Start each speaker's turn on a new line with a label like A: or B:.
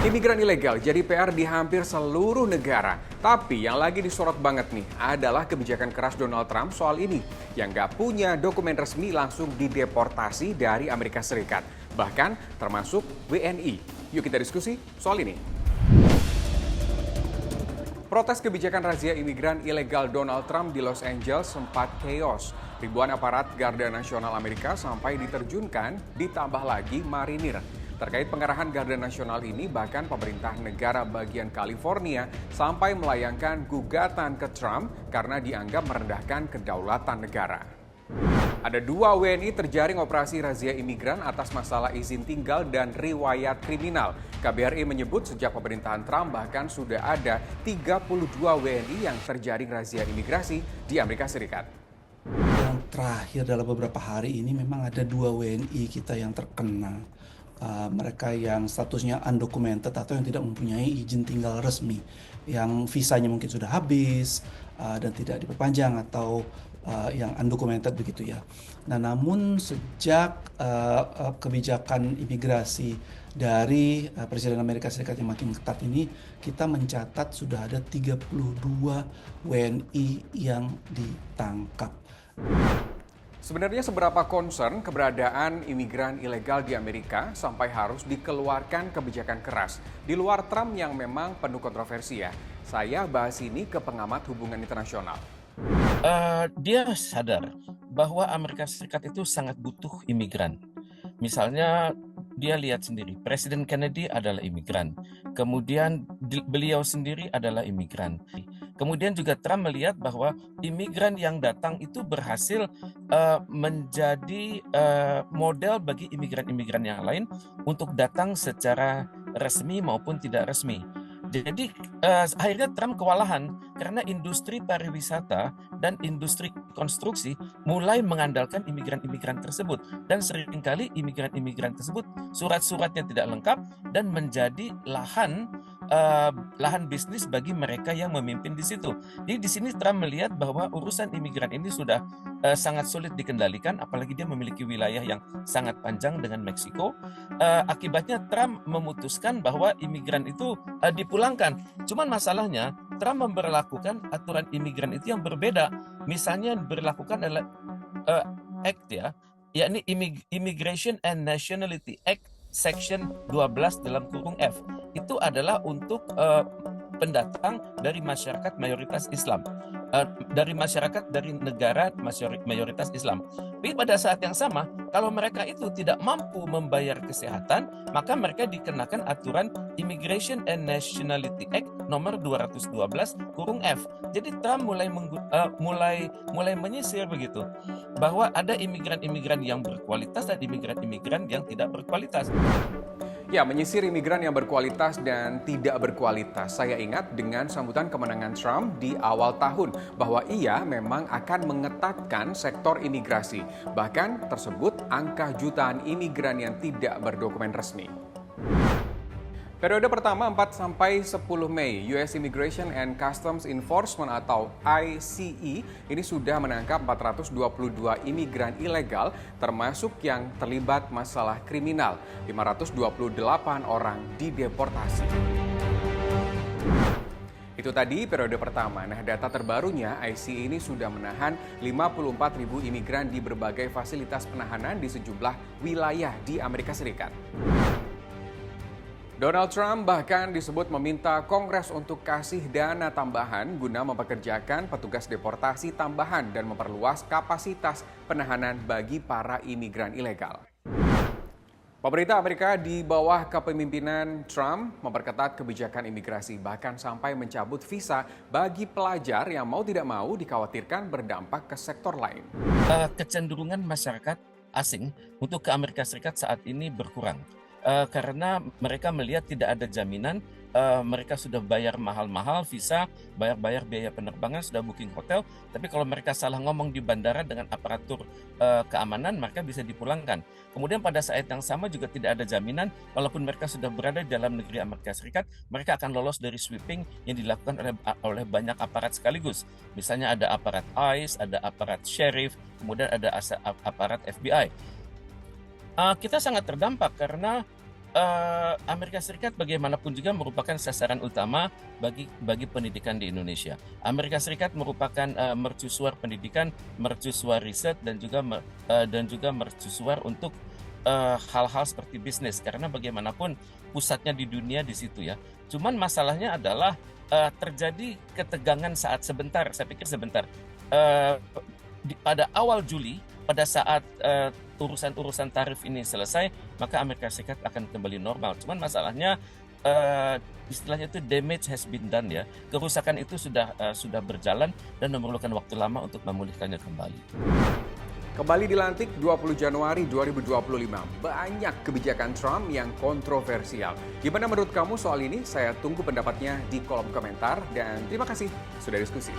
A: Imigran ilegal jadi PR di hampir seluruh negara. Tapi yang lagi disorot banget nih adalah kebijakan keras Donald Trump soal ini. Yang nggak punya dokumen resmi langsung dideportasi dari Amerika Serikat. Bahkan termasuk WNI. Yuk kita diskusi soal ini. Protes kebijakan razia imigran ilegal Donald Trump di Los Angeles sempat chaos. Ribuan aparat Garda Nasional Amerika sampai diterjunkan, ditambah lagi marinir. Terkait pengerahan Garda Nasional ini, bahkan pemerintah negara bagian California sampai melayangkan gugatan ke Trump karena dianggap merendahkan kedaulatan negara. Ada 2 WNI terjaring operasi razia imigran atas masalah izin tinggal dan riwayat kriminal. KBRI menyebut sejak pemerintahan Trump bahkan sudah ada 32 WNI yang terjaring razia imigrasi di Amerika Serikat.
B: Yang terakhir dalam beberapa hari ini memang ada 2 WNI kita yang terkena. Mereka yang statusnya undocumented atau yang tidak mempunyai izin tinggal resmi, yang visanya mungkin sudah habis dan tidak diperpanjang atau yang undocumented begitu ya. Nah, namun sejak kebijakan imigrasi dari Presiden Amerika Serikat yang makin ketat ini, kita mencatat sudah ada 32 WNI yang ditangkap.
A: Sebenarnya seberapa concern keberadaan imigran ilegal di Amerika sampai harus dikeluarkan kebijakan keras di luar Trump yang memang penuh kontroversi ya. Saya bahas ini ke pengamat hubungan internasional.
C: Dia sadar bahwa Amerika Serikat itu sangat butuh imigran. Misalnya dia lihat sendiri, Presiden Kennedy adalah imigran. Kemudian beliau sendiri adalah imigran. Kemudian juga Trump melihat bahwa imigran yang datang itu berhasil menjadi model bagi imigran-imigran yang lain untuk datang secara resmi maupun tidak resmi. Jadi akhirnya Trump kewalahan karena industri pariwisata dan industri konstruksi mulai mengandalkan imigran-imigran tersebut. Dan seringkali imigran-imigran tersebut surat-suratnya tidak lengkap dan menjadi lahan bisnis bagi mereka yang memimpin di situ. Jadi di sini Trump melihat bahwa urusan imigran ini sudah sangat sulit dikendalikan, apalagi dia memiliki wilayah yang sangat panjang dengan Meksiko. Akibatnya Trump memutuskan bahwa imigran itu dipulangkan. Cuman masalahnya Trump memberlakukan aturan imigran itu yang berbeda. Misalnya berlakukan adalah Act ya, yakni Immigration and Nationality Act Section 12 dalam kurung F. Itu adalah untuk pendatang dari masyarakat mayoritas Islam, dari masyarakat dari negara mayoritas Islam. Tapi pada saat yang sama, kalau mereka itu tidak mampu membayar kesehatan, maka mereka dikenakan aturan Immigration and Nationality Act nomor 212 kurung F. Jadi Trump mulai menyisir begitu bahwa ada imigran-imigran yang berkualitas dan imigran-imigran yang tidak berkualitas.
A: Ya, menyisir imigran yang berkualitas dan tidak berkualitas. Saya ingat dengan sambutan kemenangan Trump di awal tahun bahwa ia memang akan mengetatkan sektor imigrasi. Bahkan tersebut angka jutaan imigran yang tidak berdokumen resmi. Periode pertama 4-10 Mei, US Immigration and Customs Enforcement atau ICE ini sudah menangkap 422 imigran ilegal termasuk yang terlibat masalah kriminal. 528 orang dideportasi. Itu tadi periode pertama. Nah, data terbarunya ICE ini sudah menahan 54.000 imigran di berbagai fasilitas penahanan di sejumlah wilayah di Amerika Serikat. Donald Trump bahkan disebut meminta Kongres untuk kasih dana tambahan guna mempekerjakan petugas deportasi tambahan dan memperluas kapasitas penahanan bagi para imigran ilegal. Pemerintah Amerika di bawah kepemimpinan Trump memperketat kebijakan imigrasi, bahkan sampai mencabut visa bagi pelajar yang mau tidak mau dikhawatirkan berdampak ke sektor lain.
C: Kecenderungan masyarakat asing untuk ke Amerika Serikat saat ini berkurang. Karena mereka melihat tidak ada jaminan, mereka sudah bayar mahal-mahal visa, bayar biaya penerbangan, sudah booking hotel, tapi kalau mereka salah ngomong di bandara dengan aparatur keamanan, mereka bisa dipulangkan. Kemudian pada saat yang sama juga tidak ada jaminan, walaupun mereka sudah berada di dalam negeri Amerika Serikat, mereka akan lolos dari sweeping yang dilakukan oleh banyak aparat sekaligus. Misalnya ada aparat ICE, ada aparat sheriff, kemudian ada aparat FBI. Kita sangat terdampak karena Amerika Serikat bagaimanapun juga merupakan sasaran utama bagi pendidikan di Indonesia. Amerika Serikat merupakan mercusuar pendidikan, mercusuar riset, dan juga mercusuar untuk hal-hal seperti bisnis, karena bagaimanapun pusatnya di dunia di situ ya. Cuman masalahnya adalah terjadi ketegangan saya pikir sebentar, Eh, pada awal Juli, pada saat urusan-urusan tarif ini selesai, maka Amerika Serikat akan kembali normal. Cuman masalahnya istilahnya itu damage has been done ya. Kerusakan itu sudah berjalan dan memerlukan waktu lama untuk memulihkannya kembali.
A: Kembali dilantik 20 Januari 2025, banyak kebijakan Trump yang kontroversial. Gimana menurut kamu soal ini? Saya tunggu pendapatnya di kolom komentar dan terima kasih sudah diskusi.